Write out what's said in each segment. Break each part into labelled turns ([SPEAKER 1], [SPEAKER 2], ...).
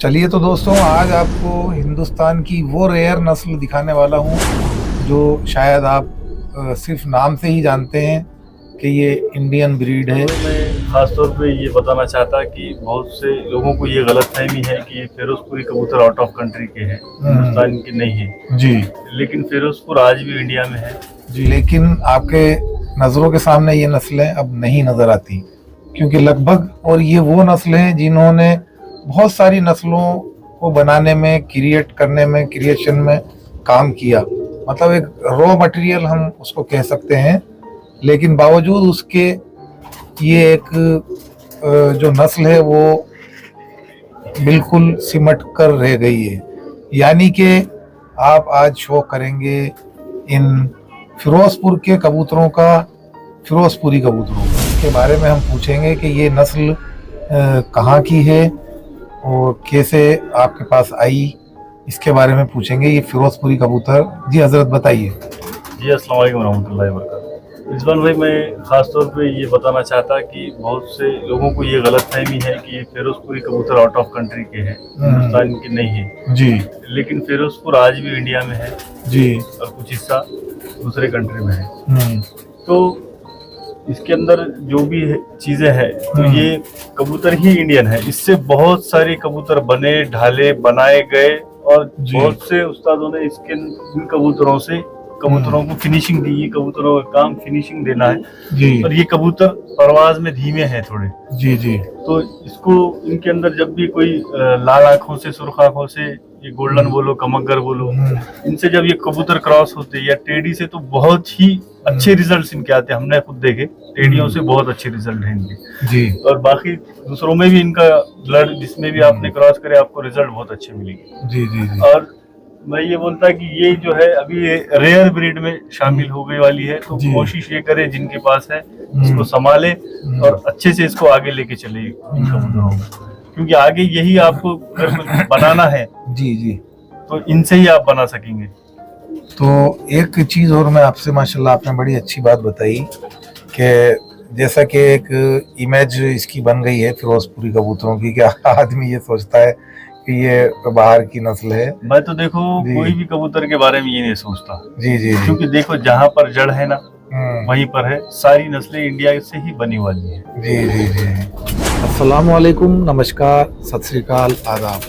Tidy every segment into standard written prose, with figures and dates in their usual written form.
[SPEAKER 1] चलिए तो दोस्तों, आज आपको हिंदुस्तान की वो रेयर नस्ल दिखाने वाला हूँ जो शायद आप सिर्फ नाम से ही जानते हैं कि ये इंडियन ब्रीड है।
[SPEAKER 2] मैं खास तौर पे ये बताना चाहता कि बहुत से लोगों को ये गलतफहमी है कि ये फिरोजपुरी कबूतर आउट ऑफ कंट्री के हैं, हिंदुस्तान के नहीं है
[SPEAKER 1] जी।
[SPEAKER 2] लेकिन फिरोजपुर आज भी इंडिया में है
[SPEAKER 1] जी, लेकिन आपके नज़रों के सामने ये नस्लें अब नहीं नज़र आती, क्योंकि लगभग और ये वो नस्लें हैं जिन्होंने बहुत सारी नस्लों को बनाने में, क्रिएट करने में, क्रिएशन में काम किया। मतलब एक रॉ मटेरियल हम उसको कह सकते हैं, लेकिन बावजूद उसके ये एक जो नस्ल है वो बिल्कुल सिमट कर रह गई है। यानी कि आप आज शो करेंगे इन फिरोजपुर के कबूतरों का, फिरोजपुरी कबूतरों के बारे में हम पूछेंगे कि ये नस्ल कहाँ की है और कैसे आपके पास आई, इसके बारे में पूछेंगे। ये फिरोजपुरी कबूतर, जी हजरत बताइए।
[SPEAKER 2] जी अस्सलाम वालेकुम रहमतुल्लाहि व बरकातहू। रिजवान भाई, मैं खास तौर पे ये बताना चाहता कि बहुत से लोगों को ये गलतफहमी है कि ये फिरोजपुरी कबूतर आउट ऑफ कंट्री के हैं, हिंदुस्तान के नहीं है
[SPEAKER 1] जी,
[SPEAKER 2] लेकिन फिरोजपुर आज भी इंडिया में है
[SPEAKER 1] जी,
[SPEAKER 2] और कुछ हिस्सा दूसरे कंट्री में है। तो इसके अंदर जो भी चीजें हैं तो ये कबूतर ही इंडियन है। इससे बहुत सारे कबूतर बने, ढाले, बनाए गए और बहुत से उस्तादों ने इन कबूतरों से कबूतरों को फिनिशिंग दी। ये कबूतरों का काम फिनिशिंग देना है
[SPEAKER 1] जी,
[SPEAKER 2] और ये कबूतर परवाज में धीमे हैं थोड़े।
[SPEAKER 1] जी, जी,
[SPEAKER 2] तो इसको इनके अंदर जब भी कोई लाल आंखों से, सुर्ख आंखों से, ये गोल्डन बोलो, कमगर बोलो, इनसे जब ये कबूतर क्रॉस होते या टेडी से, तो बहुत ही अच्छे रिजल्ट्स इनके आते हैं। हमने खुद देखे, टेडियों से बहुत अच्छे रिजल्ट हैं इनके
[SPEAKER 1] जी,
[SPEAKER 2] और बाकी दूसरों में भी इनका ब्लड जिसमें भी आपने क्रॉस करे आपको रिजल्ट बहुत अच्छे मिलेंगे।
[SPEAKER 1] जी, जी, जी,
[SPEAKER 2] और मैं ये बोलता कि ये जो है अभी रेयर ब्रीड में शामिल हो गई वाली है, तो कोशिश ये करे जिनके पास है इसको संभाले और अच्छे से इसको आगे लेके चले इन कबूतरों को, क्योंकि आगे यही आपको बनाना है।
[SPEAKER 1] जी, जी।
[SPEAKER 2] तो इनसे ही आप बना सकेंगे।
[SPEAKER 1] तो एक चीज़ और मैं आपसे, माशाल्लाह आपने बड़ी अच्छी बात बताई कि जैसा कि एक इमेज इसकी बन गई है फिरोजपुरी कबूतरों की, कि आदमी ये सोचता है कि ये बाहर की नस्ल है।
[SPEAKER 2] मैं तो देखो कोई भी कबूतर के बारे में ये नहीं सोचता।
[SPEAKER 1] जी, जी,
[SPEAKER 2] क्योंकि देखो जहाँ पर जड़ है ना वहीं पर है। सारी नस्लें इंडिया से ही बनी वाली है।
[SPEAKER 1] जी, जी, जी। अस्सलाम वालेकुम, नमस्कार, सत श्री अकाल, आदाब।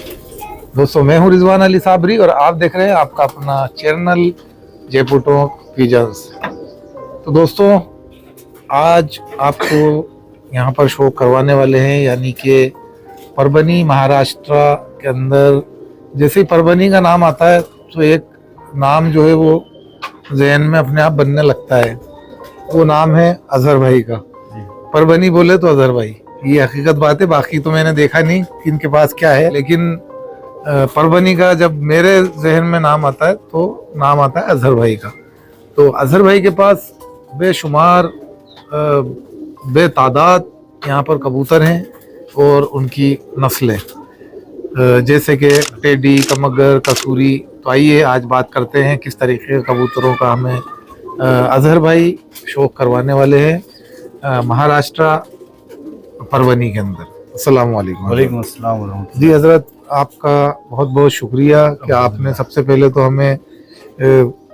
[SPEAKER 1] दोस्तों, मैं हूँ रिजवान अली साबरी और आप देख रहे हैं आपका अपना चैनल जयपुर टॉक पिजन्स। तो दोस्तों, आज आपको यहाँ पर शो करवाने वाले हैं, यानी कि परभनी, महाराष्ट्र के अंदर। जैसे ही परभनी का नाम आता है तो एक नाम जो है वो जहन में अपने आप बनने लगता है। वो नाम है अजहर भाई का। परभनी बोले तो अजहर भाई, ये हकीकत बात है। बाकी तो मैंने देखा नहीं कि इनके पास क्या है, लेकिन परभनी का जब मेरे जहन में नाम आता है तो नाम आता है अजहर भाई का। तो अजहर भाई के पास बेशुमार, बेतादाद यहाँ पर कबूतर हैं और उनकी नस्लें, जैसे कि टेडी, कमगर, कसूरी। तो आइए आज बात करते हैं किस तरीके के कबूतरों का हमें अजहर भाई शौक करवाने वाले हैं महाराष्ट्र, परभनी के अंदर। अस्सलाम वालेकुम।
[SPEAKER 2] वालेकुम अस्सलाम वरहमतुल्लाह।
[SPEAKER 1] जी हजरत, आपका बहुत बहुत शुक्रिया कि आपने सबसे पहले तो हमें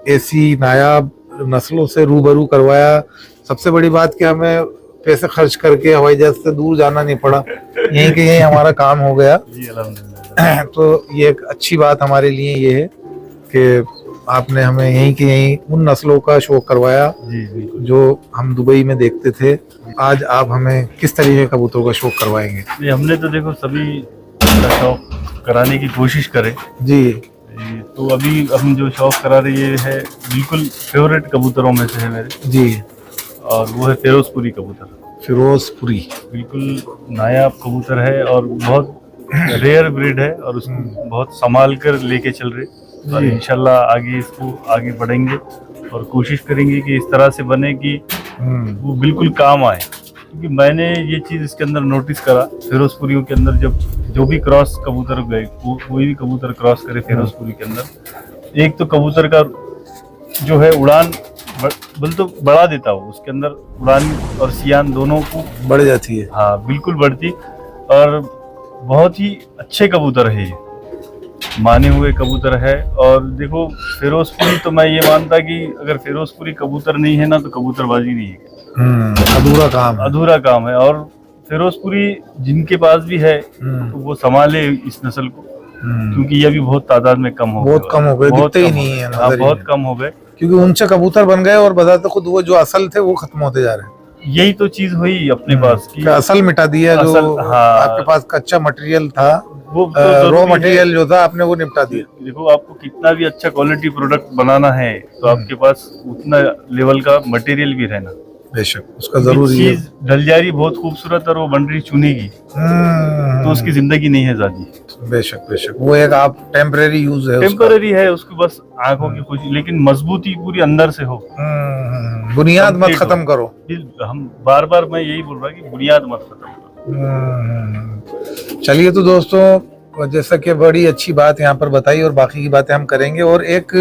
[SPEAKER 1] ऐसी नायाब नस्लों से रूबरू करवाया। सबसे बड़ी बात कि हमें पैसे खर्च करके हवाई जहाज से दूर जाना नहीं पड़ा, यहीं के यहीं हमारा काम हो गया।
[SPEAKER 2] जी अल्हम्दुलिल्लाह।
[SPEAKER 1] तो ये एक अच्छी बात हमारे लिए ये है कि आपने हमें यहीं के यहीं उन नस्लों का शौक करवाया
[SPEAKER 2] जी,
[SPEAKER 1] जो हम दुबई में देखते थे। आज आप हमें किस तरीके के कबूतरों का शौक करवाएंगे?
[SPEAKER 2] हमने तो देखो सभी का शौक कराने की कोशिश करे
[SPEAKER 1] जी।
[SPEAKER 2] तो अभी हम जो शौक करा रहे है बिल्कुल फेवरेट कबूतरों में से है मेरे
[SPEAKER 1] जी,
[SPEAKER 2] और वो है फिरोजपुरी कबूतर।
[SPEAKER 1] फिरोजपुरी
[SPEAKER 2] बिल्कुल नायाब कबूतर है और बहुत रेयर ब्रीड है और उसको बहुत संभाल कर लेके चल रहे और इंशाल्लाह आगे इसको आगे बढ़ेंगे और कोशिश करेंगे कि इस तरह से बने कि वो बिल्कुल काम आए। क्योंकि मैंने ये चीज़ इसके अंदर नोटिस करा फिरोजपुरियों के अंदर, जब जो भी क्रॉस कबूतर गए, कोई भी कबूतर क्रॉस करे फिरोजपुरी के अंदर, एक तो कबूतर का जो है उड़ान बोल तो बढ़ा देता हो, उसके अंदर उड़ान और सियान दोनों को
[SPEAKER 1] बढ़ जाती है।
[SPEAKER 2] हाँ बिल्कुल बढ़ती। और बहुत ही अच्छे कबूतर है, ये माने हुए कबूतर है। और देखो फिरोजपुरी, तो मैं ये मानता कि अगर फिरोजपुरी कबूतर नहीं है ना तो कबूतरबाजी नहीं है,
[SPEAKER 1] अधूरा काम है।
[SPEAKER 2] अधूरा काम है। और फिरोजपुरी जिनके पास भी है तो वो संभाले इस नस्ल को, क्योंकि ये भी बहुत तादाद में कम हो गए,
[SPEAKER 1] बहुत कम हो गए,
[SPEAKER 2] बहुत
[SPEAKER 1] दिखते ही
[SPEAKER 2] कम
[SPEAKER 1] नहीं
[SPEAKER 2] हो
[SPEAKER 1] है
[SPEAKER 2] गए।
[SPEAKER 1] नजर ही
[SPEAKER 2] बहुत
[SPEAKER 1] नहीं।
[SPEAKER 2] कम हो गए,
[SPEAKER 1] क्योंकि ऊंचे कबूतर बन गए और बजाते खुद वो जो असल थे वो खत्म होते जा रहे हैं।
[SPEAKER 2] यही तो चीज हुई अपने पास की,
[SPEAKER 1] कि असल मिटा दिया, जो
[SPEAKER 2] असल, हाँ,
[SPEAKER 1] आपके पास कच्चा मटेरियल था,
[SPEAKER 2] वो तो
[SPEAKER 1] रॉ
[SPEAKER 2] जरूरी है।
[SPEAKER 1] मटेरियल जो था आपने वो निपटा दिया।
[SPEAKER 2] देखो आपको कितना भी अच्छा क्वालिटी प्रोडक्ट बनाना है तो आपके पास उतना लेवल का मटेरियल भी रहना,
[SPEAKER 1] बेशक उसका जरूरी है।
[SPEAKER 2] चीज ढल जा रही बहुत खूबसूरत और वो बन रही चुनेगी तो उसकी जिंदगी नहीं है ज्यादा।
[SPEAKER 1] बेशक बेशक, वो एक आप टेम्परेरी यूज है,
[SPEAKER 2] टेम्पररी है, उसको बस आंखों की खुशी, लेकिन मजबूती पूरी अंदर से हो।
[SPEAKER 1] बुनियाद मत
[SPEAKER 2] Complete
[SPEAKER 1] खत्म
[SPEAKER 2] हो।
[SPEAKER 1] करो।
[SPEAKER 2] हम बार बार मैं यही बोल रहा कि बुनियाद मत खत्म करो।
[SPEAKER 1] चलिए तो दोस्तों, जैसा कि बड़ी अच्छी बात यहाँ पर बताई और बाकी की बातें हम करेंगे। और एक,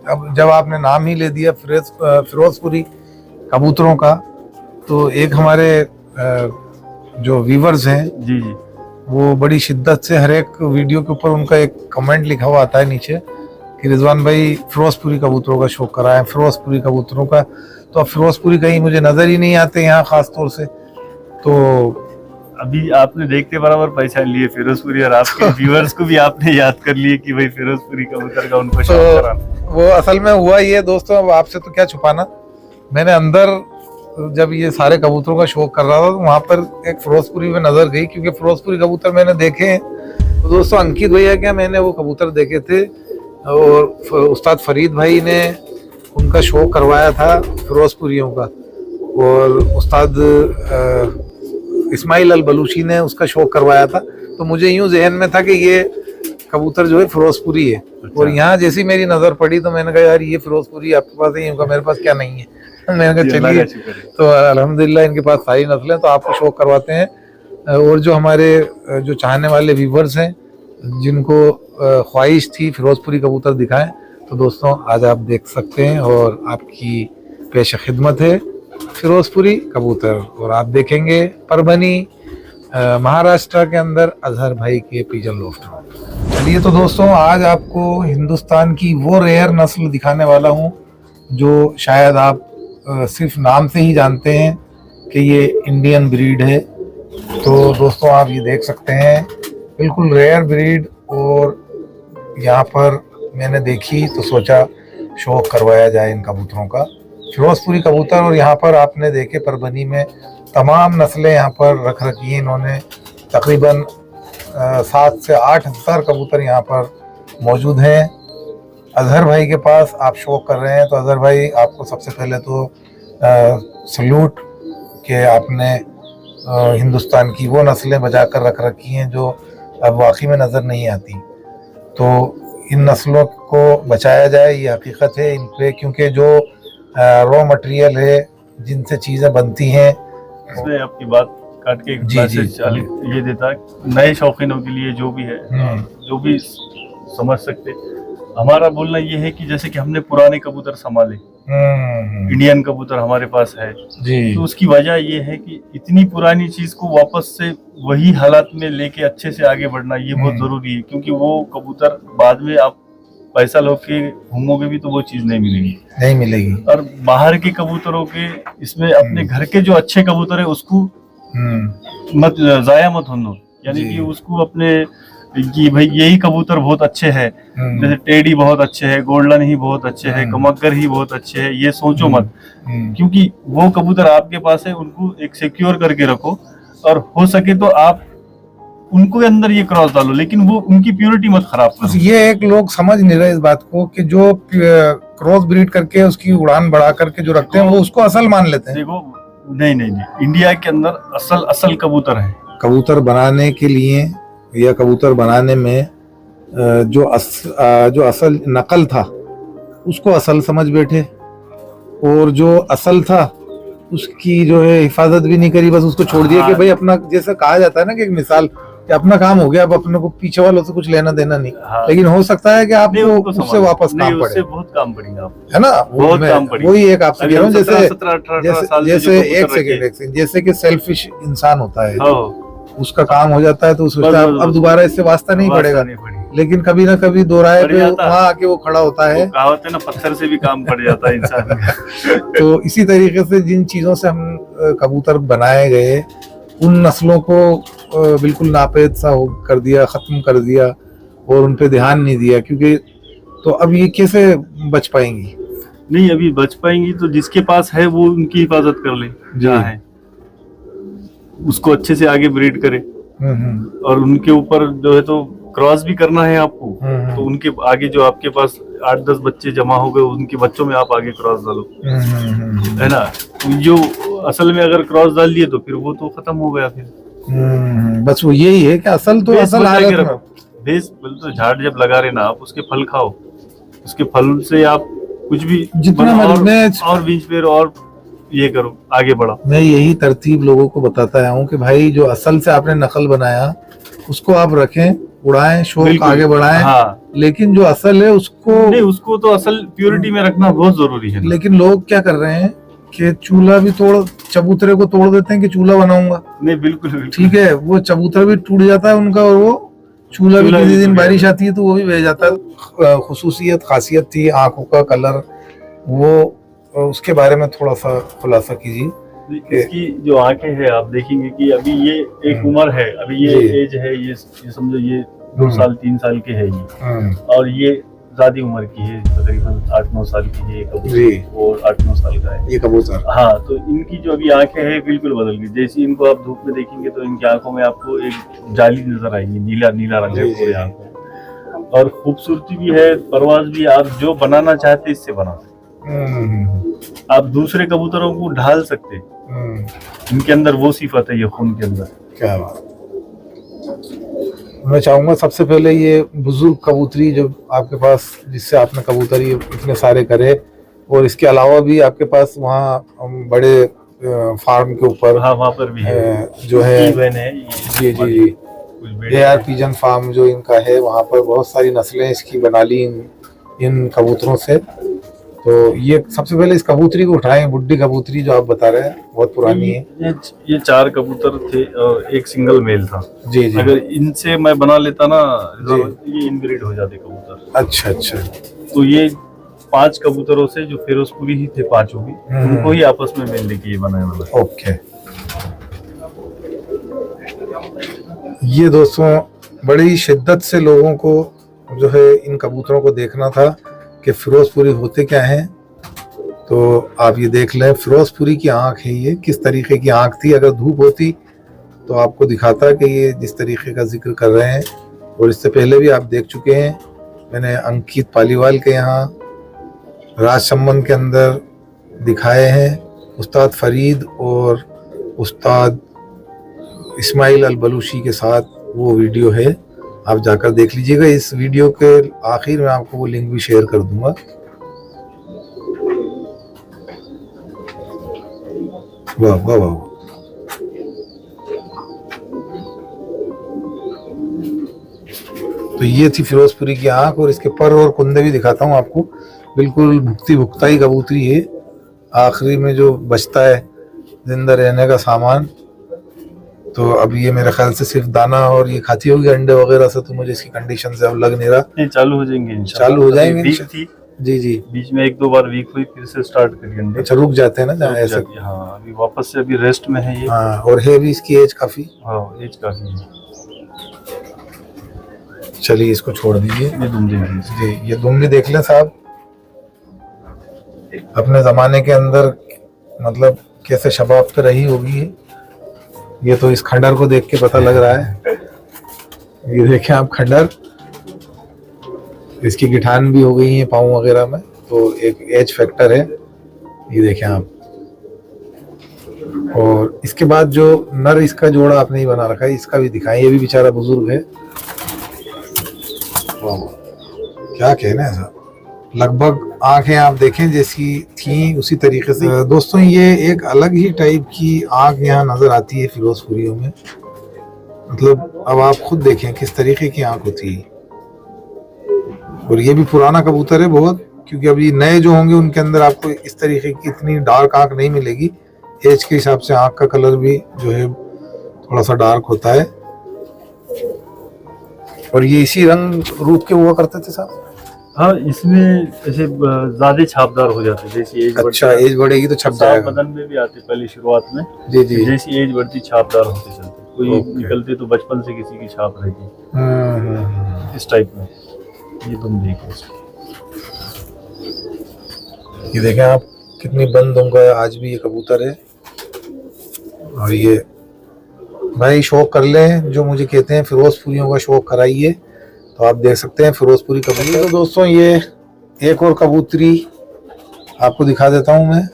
[SPEAKER 1] अब जब आपने नाम ही ले दिया फिरोजपुरी कबूतरों का, तो एक हमारे जो व्यूवर्स हैं
[SPEAKER 2] जी जी,
[SPEAKER 1] वो बड़ी शिद्दत से हर एक वीडियो के ऊपर उनका एक कमेंट लिखा हुआ आता है नीचे कि रिजवान भाई फिरोजपुरी कबूतरों का शौक कराएं, फिरोजपुरी कबूतरों का। तो अब फिरोजपुरी कहीं मुझे नजर ही नहीं आते यहाँ खास तौर से। तो
[SPEAKER 2] अभी आपने देखते बराबर पहचान लिए फिरोजपुरी, और आपके व्यूअर्स को भी आपने याद कर लिए कि भाई फिरोजपुरी कबूतर का उनको शौक
[SPEAKER 1] तो
[SPEAKER 2] कराना।
[SPEAKER 1] वो असल में हुआ ये दोस्तों, अब आपसे तो क्या छुपाना, मैंने अंदर जब ये सारे कबूतरों का शौक कर रहा था तो वहां पर एक फिरोजपुरी में नजर गई, क्योंकि फिरोजपुरी कबूतर मैंने देखे हैं। तो दोस्तों अंकित भैया क्या, मैंने वो कबूतर देखे थे और उस्ताद फरीद भाई ने उनका शौक करवाया था फिरोजपुरियों का, और उस्ताद इस्माइल अल बलूची ने उसका शौक करवाया था। तो मुझे यूं जहन में था कि ये कबूतर जो है फिरोजपुरी है। और यहाँ जैसी मेरी नजर पड़ी तो मैंने कहा यार ये फिरोजपुरी आपके पास है, इनका मेरे पास क्या नहीं है। मैंने कहा चलिए, तो अल्हम्दुलिल्लाह इनके पास सारी नस्लें, तो आपको शौक करवाते हैं। और जो हमारे जो चाहने वाले व्यूवर्स हैं जिनको ख्वाहिश थी फिरोजपुरी कबूतर दिखाएं, तो दोस्तों आज आप देख सकते हैं और आपकी पेश खिदमत है फिरोजपुरी कबूतर। और आप देखेंगे परभनी महाराष्ट्र के अंदर अजहर भाई के पिजन लोफ्ट में। चलिए तो दोस्तों, आज आपको हिंदुस्तान की वो रेयर नस्ल दिखाने वाला हूँ जो शायद आप सिर्फ नाम से ही जानते हैं कि ये इंडियन ब्रीड है। तो दोस्तों आप ये देख सकते हैं, बिल्कुल रेयर ब्रीड। और यहाँ पर मैंने देखी तो सोचा शौक करवाया जाए इन कबूतरों का, फिरोजपुरी कबूतर। और यहाँ पर आपने देखे परभनी में तमाम नस्लें यहाँ पर रख रखी हैं इन्होंने। तकरीबन 7 से 8 हज़ार कबूतर यहाँ पर मौजूद हैं। अजहर भाई के पास आप शौक कर रहे हैं, तो अजहर भाई आपको सबसे पहले तो सल्यूट कि आपने हिंदुस्तान की वो नस्लें बचा कर रख रखी हैं जो अब वाकई में नज़र नहीं आती। तो इन नस्लों को बचाया जाए, ये हकीकत है इन पे, क्योंकि जो रॉ मटेरियल है जिनसे चीज़ें बनती हैं।
[SPEAKER 2] इसमें आपकी बात काट के एक मैसेज ये देता है नए शौकीनों के लिए, जो भी है, जो भी समझ सकते। हमारा बोलना ये है कि जैसे कि हमने पुराने कबूतर संभाले, इंडियन कबूतर हमारे पास है जी, तो उसकी वजह ये है कि इतनी पुरानी चीज को वापस से वही हालात में लेके अच्छे से आगे बढ़ना ये बहुत जरूरी है। क्योंकि वो कबूतर बाद में आप पैसा लो के घूमोगे भी तो वो चीज नहीं मिलेगी। और बाहर के कबूतरों के इसमें अपने घर के जो अच्छे कबूतर है उसको मत जाया मत होने दो, यानी कि उसको अपने कि भाई यही कबूतर बहुत अच्छे हैं, जैसे टेडी बहुत अच्छे हैं, गोल्डन ही बहुत अच्छे हैं, कमक्कर ही बहुत अच्छे हैं, ये सोचो मत। क्योंकि वो कबूतर आपके पास है, उनको एक सिक्योर करके रखो, और हो सके तो आप उनको अंदर ये क्रॉस डालो, लेकिन वो उनकी प्योरिटी मत खराब करो।
[SPEAKER 1] ये एक लोग समझ नहीं रहे इस बात को कि जो क्रॉस ब्रीड करके उसकी उड़ान बढ़ा करके जो रखते हैं वो उसको असल मान लेते हैं।
[SPEAKER 2] देखो नहीं, इंडिया के अंदर असल कबूतर है।
[SPEAKER 1] कबूतर बनाने के लिए या कबूतर बनाने में जो असल नकल था उसको असल समझ बैठे, और जो असल था उसकी जो है हिफाजत भी नहीं करी, बस उसको छोड़ दिया कि भाई अपना, जैसा कहा जाता है ना कि एक मिसाल कि अपना काम हो गया, अब अपने को पीछे वालों से कुछ लेना देना नहीं। लेकिन हो सकता है कि आपको उससे वापस काम पड़े,
[SPEAKER 2] बहुत काम पड़ेगा,
[SPEAKER 1] है ना,
[SPEAKER 2] बहुत काम पड़ेगा।
[SPEAKER 1] वही एक आपसे कह रहा हूँ, जैसे
[SPEAKER 2] एक सेकंड
[SPEAKER 1] जैसे कि सेल्फिश इंसान होता है उसका काम हो जाता है तो सोचता है अब दोबारा इससे वास्ता नहीं पड़ेगा, लेकिन कभी ना कभी दोराहे पे वहां आके वो खड़ा होता है।
[SPEAKER 2] कहावत है ना, पत्थर से भी काम पड़ जाता है इंसान का।
[SPEAKER 1] तो इसी तरीके से जिन चीजों से हम कबूतर बनाए गए उन नस्लों को बिल्कुल नापेद सा कर दिया, खत्म कर दिया और उन पे ध्यान नहीं दिया, क्योंकि तो अब ये कैसे बच पाएंगी?
[SPEAKER 2] नहीं, अभी बच पाएंगी तो जिसके पास है वो उनकी हिफाजत कर ले, जहाँ है उसको अच्छे से आगे ब्रीड करे। और उनके ऊपर जो है तो क्रॉस भी करना है आपको, तो उनके आगे जो आपके पास 8-10 बच्चे जमा हो गए, उनके बच्चों में आप आगे क्रॉस डालो, है ना। तो जो असल में अगर क्रॉस डाल दिए तो फिर वो तो खत्म हो गया फिर।
[SPEAKER 1] बस वो यही है कि असल तो असल हालत में
[SPEAKER 2] बेस तो झाड़ जब लगा रहे ना आप, उसके फल खाओ, उसके फल से आप कुछ भी
[SPEAKER 1] जितना
[SPEAKER 2] और बीज पेड़ और ये करो, आगे बढ़ो।
[SPEAKER 1] मैं यही तरतीब लोगों को बताता आया हूँ कि भाई जो असल से आपने नकल बनाया उसको आप रखें, उड़ाएं, शौक आगे बढ़ाएं।
[SPEAKER 2] हाँ।
[SPEAKER 1] लेकिन जो असल है उसको नहीं,
[SPEAKER 2] उसको तो असल प्योरिटी में रखना बहुत जरूरी है।
[SPEAKER 1] लेकिन लोग क्या कर रहे हैं कि चूल्हा भी चबूतरे को तोड़ देते हैं कि चूल्हा बनाऊंगा।
[SPEAKER 2] नहीं, बिल्कुल
[SPEAKER 1] ठीक है, वो चबूतरा भी टूट जाता है उनका, और वो चूल्हा भी किसी दिन बारिश आती है तो वो भी बह जाता है। खुसूसियत खासियत थी आंखों का कलर, वो उसके बारे में थोड़ा सा खुलासा कीजिए।
[SPEAKER 2] इसकी जो आंखें हैं आप देखेंगे कि अभी ये एक उम्र है, अभी ये एज है, ये समझो ये 2 साल 3 साल के है ये, और ये ज्यादा उम्र की है, तकरीबन 8-9 साल की है कबूतर, और 8-9 साल का है ये कबूतर। हाँ, तो इनकी जो अभी आंखें हैं बिल्कुल बदल गई। जैसे इनको आप धूप में देखेंगे तो इनकी आंखों में आपको एक जाली नजर आएगी, नीला नीला रंग है पूरी आंखों, और खूबसूरती भी है, परवाज भी। आप जो बनाना चाहते इससे बना सकते, आप दूसरे कबूतरों को ढाल सकते, इनके अंदर वो सिफत है, ये खून के अंदर।
[SPEAKER 1] क्या बात। मैं चाहूंगा सबसे पहले ये बुजुर्ग कबूतरी जो आपके पास, जिससे आपने कबूतरी इतने सारे करे, और इसके अलावा भी आपके पास वहाँ बड़े फार्म के ऊपर,
[SPEAKER 2] हाँ वहाँ पर भी है
[SPEAKER 1] जो है
[SPEAKER 2] जी
[SPEAKER 1] AR पिजन फार्म जो इनका है, वहाँ पर बहुत सारी नस्लें इसकी बना ली इन कबूतरों से। तो ये सबसे पहले इस कबूतरी को उठाएं, बुड्ढी कबूतरी जो आप बता रहे हैं बहुत पुरानी है।
[SPEAKER 2] ये 4 कबूतर थे और एक सिंगल मेल था।
[SPEAKER 1] जी।
[SPEAKER 2] अगर इनसे मैं बना लेता ना, ये इनब्रीड हो जाते कबूतर।
[SPEAKER 1] अच्छा।
[SPEAKER 2] तो ये 5 कबूतरों से जो फिरोजपुरी ही थे, 5 भी उनको ही आपस में मिल लेके ये बनाया वाला।
[SPEAKER 1] ओके। ये दोस्तों बड़ी शिद्दत से लोगों को जो है इन कबूतरों को देखना था कि फिरोजपुरी होते क्या हैं। तो आप ये देख लें, फिरोजपुरी की आंख है, ये किस तरीके की आंख थी। अगर धूप होती तो आपको दिखाता कि ये जिस तरीके का जिक्र कर रहे हैं, और इससे पहले भी आप देख चुके हैं, मैंने अंकित पालीवाल के यहाँ राजसमंद के अंदर दिखाए हैं, उस्ताद फरीद और उस्ताद इस्माइल अल बलूची के साथ वो वीडियो है, आप जाकर देख लीजिएगा। इस वीडियो के आखिर में आपको वो लिंक भी शेयर कर दूंगा। वाह वाह वाह। तो ये थी फिरोजपुरी की आंख, और इसके पर और कुंदे भी दिखाता हूँ आपको। बिल्कुल भुगता ही कबूतरी है। आखिरी में जो बचता है जिंदा रहने का सामान, तो अब ये मेरे ख्याल से सिर्फ दाना और ये खाती होगी अंडे वगैरह से, तो मुझे इसकी कंडीशन से अब लग नहीं रहा।
[SPEAKER 2] चालू हो जाएंगे,
[SPEAKER 1] चालू हो जाएंगे। जी
[SPEAKER 2] बीच में 1-2 बार वीक हुई, फिर से स्टार्ट करिए अंडे।
[SPEAKER 1] अच्छा, रुक जाते हैं ना जहाँ ऐसा।
[SPEAKER 2] हाँ, अभी वापस से अभी रेस्ट में है ये।
[SPEAKER 1] हाँ, और है भी इसकी एज काफी।
[SPEAKER 2] हाँ, एज काफी है।
[SPEAKER 1] चलिए इसको छोड़ दीजिए।
[SPEAKER 2] ये दुम्बी
[SPEAKER 1] जी, ये दुम्बी देख लें साहब, अपने जमाने के अंदर मतलब कैसे शबाब पे रही होगी। ये तो इस खंडर को देख के पता लग रहा है। ये देखें आप खंडर, इसकी गिठान भी हो गई है पाँव वगैरह में, तो एक एज फैक्टर है। ये देखें आप। और इसके बाद जो नर इसका जोड़ा आपने ही बना रखा है, इसका भी दिखाएं। ये भी बेचारा बुजुर्ग है। क्या कहना है साहब, लगभग आंखें आप देखें जैसी थी उसी तरीके से। दोस्तों ये एक अलग ही टाइप की आंख यहाँ नजर आती है फिरोजपुरियों में। मतलब अब आप खुद देखें किस तरीके की आंख होती है। और ये भी पुराना कबूतर है बहुत, क्योंकि अभी नए जो होंगे उनके अंदर आपको इस तरीके की इतनी डार्क आंख नहीं मिलेगी। एज के हिसाब से आंख का कलर भी जो है थोड़ा सा डार्क होता है। और ये इसी रंग रूप के हुआ करते थे साहब?
[SPEAKER 2] हाँ, इसमें ऐसे ज्यादा छापदार हो जाते, जैसी एज
[SPEAKER 1] अच्छा, एज बढ़ेगी तो छप जाएगा।
[SPEAKER 2] बदन में भी आते पहले शुरुआत में।
[SPEAKER 1] जी जी।
[SPEAKER 2] जैसी एज बढ़ती छापदार होते चलते, कोई
[SPEAKER 1] ओके।
[SPEAKER 2] निकलते तो बचपन से किसी की छाप रहती, इस टाइप में। ये तुम देखो इसको।
[SPEAKER 1] ये देखें आप, कितनी बंद उनका आज भी ये कबूतर है। और ये भाई शौक कर लें, जो मुझे कहते हैं फिरोजपुरियों का शौक कराइए, तो आप देख सकते हैं फिरोजपुरी कबूतर। तो दोस्तों ये एक और कबूतरी आपको दिखा देता हूं मैं।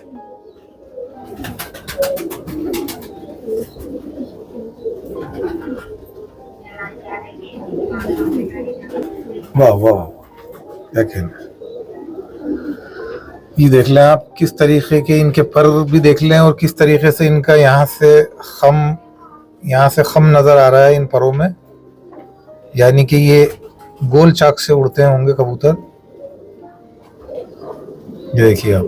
[SPEAKER 1] वाह वाह, क्या कहना। ये देख लें आप, किस तरीके के इनके पर भी देख लें, और किस तरीके से इनका यहाँ से खम नजर आ रहा है इन परों में, यानी कि ये गोल चाक से उड़ते होंगे कबूतर। ये देखिए आप,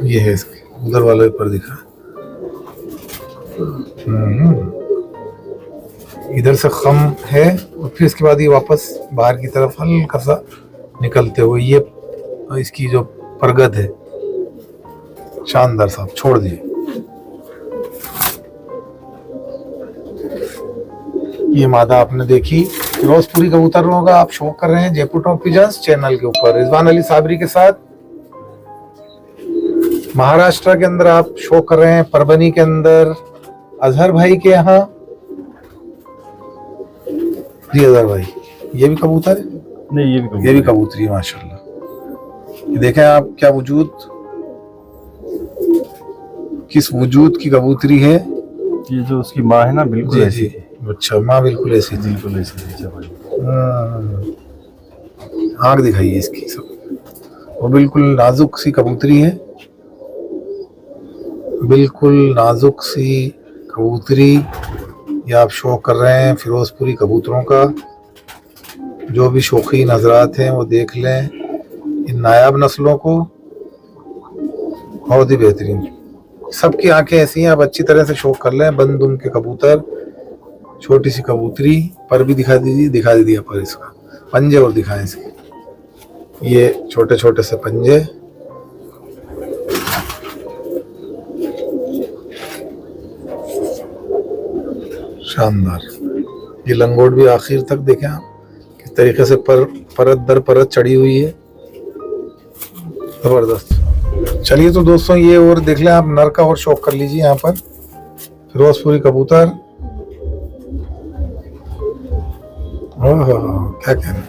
[SPEAKER 1] ये है इसके उधर वाले पर दिखा। इधर से खम है, और फिर इसके बाद ये वापस बाहर की तरफ हल्का सा निकलते हुए, ये इसकी जो परगत है, शानदार साहब, छोड़ दिए। ये मादा आपने देखी। फिरोजपुरी कबूतरों का आप शौक कर रहे हैं जयपुर टॉप पिजन्स चैनल के ऊपर रिजवान अली साबरी के साथ। महाराष्ट्र के अंदर आप शौक कर रहे हैं परभनी के अंदर अजहर भाई के यहाँ। जी अजहर भाई, ये भी कबूतर है?
[SPEAKER 2] नहीं,
[SPEAKER 1] ये भी कबूतरी है माशाल्लाह। ये देखें आप, क्या वजूद, किस वजूद की कबूतरी है।
[SPEAKER 2] ये जो उसकी माँ है ना, बिल्कुल ऐसी थी।
[SPEAKER 1] अच्छा, माँ बिल्कुल ऐसी थी।
[SPEAKER 2] बिल्कुल ऐसी थी।
[SPEAKER 1] आँख दिखाइए इसकी सब, वो बिल्कुल नाजुक सी कबूतरी है, बिल्कुल नाजुक सी कबूतरी। या आप शौक कर रहे हैं फिरोजपुरी कबूतरों का, जो भी शौकीन हजरात हैं वो देख लें इन नायाब नस्लों को, बहुत ही बेहतरीन। सबकी आंखें ऐसी हैं, आप अच्छी तरह से शौक कर लें। बंद दुम के कबूतर, छोटी सी कबूतरी, पर भी दिखा दीजिए पर इसका पंजे और दिखाएं इसके, ये छोटे छोटे से पंजे। शानदार। ये लंगोट भी आखिर तक देखें आप, किस तरीके से परत दर परत चढ़ी हुई है, जबरदस्त। चलिए तो दोस्तों, ये और देख लें आप, नर का और शौक कर लीजिए यहाँ पर फिरोजपुरी कबूतर। क्या कहना।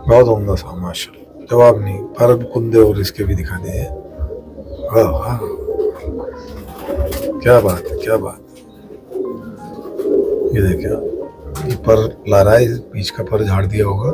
[SPEAKER 1] बहुत उम्दा सा माशाल्लाह, जवाब नहीं। पर कुंदे और इसके भी दिखा दिए। वाह, क्या बात है, क्या बात। ये देखिए, ये पर ला रहा है, बीच का पर झाड़ दिया होगा।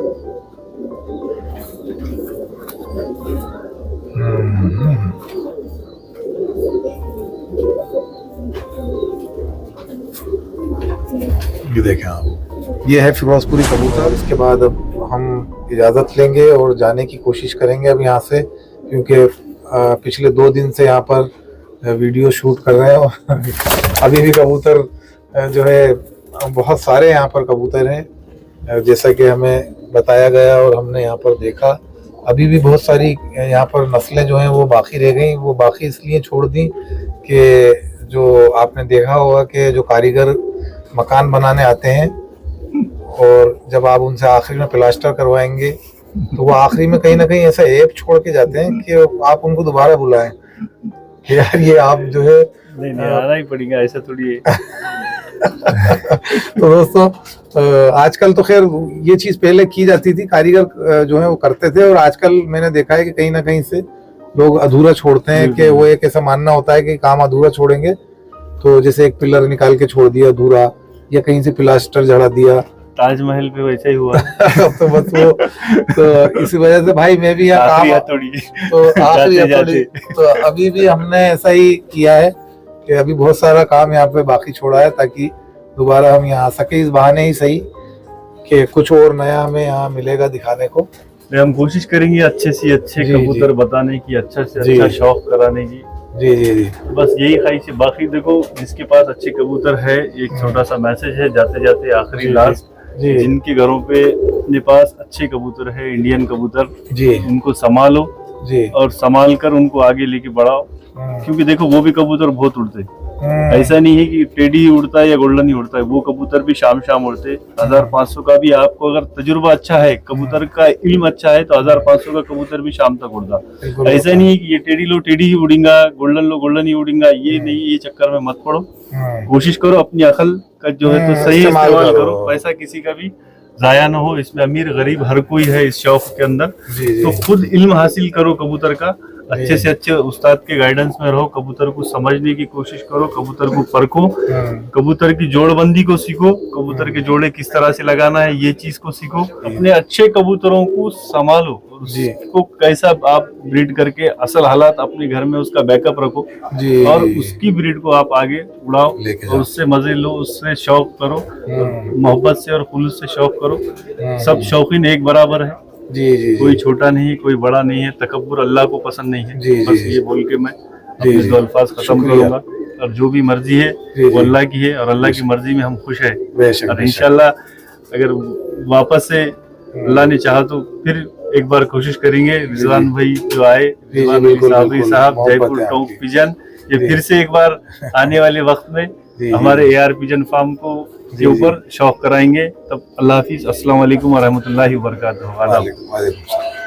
[SPEAKER 1] ये देखें आप, ये है फिरोजपुरी कबूतर। इसके बाद अब हम इजाज़त लेंगे और जाने की कोशिश करेंगे अब यहाँ से, क्योंकि पिछले 2 दिन से यहाँ पर वीडियो शूट कर रहे हैं और अभी भी कबूतर जो है, बहुत सारे यहाँ पर कबूतर हैं जैसा कि हमें बताया गया और हमने यहाँ पर देखा। अभी भी बहुत सारी यहाँ पर नस्लें जो हैं वो बाकी रह गई। वो बाकी इसलिए छोड़ दी कि जो आपने देखा होगा कि जो कारीगर मकान बनाने आते हैं और जब आप उनसे आखिरी में प्लास्टर करवाएंगे तो वो आखिरी में कहीं ना कहीं ऐसा ऐप छोड़ के जाते हैं कि आप उनको दोबारा बुलाएं कि यार ये आप जो है
[SPEAKER 2] नहीं आना ही पड़ेगा, ऐसा थोड़ी है।
[SPEAKER 1] तो दोस्तों, आजकल तो खैर ये चीज पहले की जाती थी, कारीगर जो है वो करते थे, और आजकल मैंने देखा है कि कहीं ना कहीं से लोग अधूरा छोड़ते हैं कि वो एक ऐसा मानना होता है कि काम अधूरा छोड़ेंगे, तो जैसे एक पिलर निकाल के छोड़ दिया अधूरा, या कहीं से प्लास्टर जड़ा दिया।
[SPEAKER 2] ताजमहल पे वैसा ही हुआ।
[SPEAKER 1] तो बस वो, तो इसी वजह से भाई मैं भी यहाँ काम तो आखिरी तो अभी भी हमने ऐसा ही किया है कि अभी बहुत सारा काम यहाँ पे बाकी छोड़ा है, ताकि दोबारा हम यहाँ आ सके। इस बहाने ही सही कि कुछ और नया हमें यहाँ मिलेगा दिखाने को।
[SPEAKER 2] हम कोशिश करेंगे अच्छे से अच्छे
[SPEAKER 1] जी,
[SPEAKER 2] कबूतर बताने की, अच्छा से
[SPEAKER 1] जी।
[SPEAKER 2] अच्छा शौक कराने की।
[SPEAKER 1] जी जी जी
[SPEAKER 2] बस यही ख्वाहिश है। बाकी देखो जिसके पास अच्छे कबूतर है, एक छोटा सा मैसेज है जाते जाते आखिरी
[SPEAKER 1] जी,
[SPEAKER 2] लास्ट,
[SPEAKER 1] जी
[SPEAKER 2] जिनके घरों पे अपने पास अच्छे कबूतर है, इंडियन कबूतर,
[SPEAKER 1] जी
[SPEAKER 2] उनको संभालो
[SPEAKER 1] जी
[SPEAKER 2] और संभाल कर उनको आगे लेके बढ़ाओ। क्योंकि देखो वो भी कबूतर बहुत उड़ते हैं, ऐसा नहीं है कि टेडी ही उड़ता है या गोल्डन ही उड़ता है, वो कबूतर भी शाम शाम उड़ते। 1500 का भी आपको अगर तजुर्बा अच्छा है, कबूतर का इल्म अच्छा है, तो 1500 का कबूतर भी शाम तक उड़ता।
[SPEAKER 1] बिल्कुल
[SPEAKER 2] ऐसा नहीं है कि ये टेडी लो टेडी ही उड़ेगा, गोल्डन लो गोल्डन ही उड़ेगा, ये नहीं, ये चक्कर में मत पड़ो। कोशिश करो अपनी अकल का जो है तो सही
[SPEAKER 1] इस्तेमाल
[SPEAKER 2] इस्तेमाल
[SPEAKER 1] करो।
[SPEAKER 2] करो, पैसा किसी का भी जाया ना हो। इसमें अमीर गरीब हर कोई है इस शौक के अंदर।
[SPEAKER 1] जी जी
[SPEAKER 2] तो खुद इल्म हासिल करो कबूतर का, अच्छे से अच्छे उस्ताद के गाइडेंस में रहो, कबूतर को समझने की कोशिश करो, कबूतर को परखो, कबूतर की जोड़बंदी को सीखो, कबूतर के जोड़े किस तरह से लगाना है ये चीज को सीखो, अपने अच्छे कबूतरों को संभालो,
[SPEAKER 1] जी।
[SPEAKER 2] उसको कैसा आप ब्रीड करके असल हालात अपने घर में उसका बैकअप रखो
[SPEAKER 1] जी
[SPEAKER 2] और उसकी ब्रीड को आप आगे उड़ाओ
[SPEAKER 1] लेके
[SPEAKER 2] और
[SPEAKER 1] जाओ।
[SPEAKER 2] उससे मजे लो, उससे शौक करो, और मोहब्बत से और खुलूस से शौक करो। सब शौकीन एक बराबर है,
[SPEAKER 1] जी जी
[SPEAKER 2] कोई छोटा नहीं, कोई बड़ा नहीं है, तकब्बुर अल्लाह को पसंद नहीं है।
[SPEAKER 1] जी, जी,
[SPEAKER 2] बस
[SPEAKER 1] जी।
[SPEAKER 2] ये बोल के मैं
[SPEAKER 1] जी,
[SPEAKER 2] अपने
[SPEAKER 1] जी।
[SPEAKER 2] दो अल्फाज खत्म
[SPEAKER 1] शुक्रिया।
[SPEAKER 2] करूंगा। और जो भी मर्जी है
[SPEAKER 1] जी,
[SPEAKER 2] वो
[SPEAKER 1] जी।
[SPEAKER 2] अल्लाह की है और अल्लाह की मर्जी में हम खुश है।
[SPEAKER 1] बेशक
[SPEAKER 2] और
[SPEAKER 1] बेशक।
[SPEAKER 2] इंशाल्लाह अगर वापस से अल्लाह ने चाहा तो फिर एक बार कोशिश करेंगे। रिजवान भाई जो आए, रिजवान अली
[SPEAKER 1] बिल्कुल,
[SPEAKER 2] साहब
[SPEAKER 1] बिल्कुल।
[SPEAKER 2] साहब
[SPEAKER 1] मोहब्बत
[SPEAKER 2] जयपुर
[SPEAKER 1] है
[SPEAKER 2] टॉप
[SPEAKER 1] आपकी।
[SPEAKER 2] पिजन, ये
[SPEAKER 1] जी।
[SPEAKER 2] फिर से एक बार आने वाले वक्त में
[SPEAKER 1] जी,
[SPEAKER 2] हमारे AR पिजन फार्म को
[SPEAKER 1] जी,
[SPEAKER 2] के ऊपर शौक कराएंगे। तब अल्लाह हाफिज, अस्सलाम वालेकुम व रहमतुल्लाहि व बरकातहू। आदाब।
[SPEAKER 1] वालेकुम वालेकुम सलाम।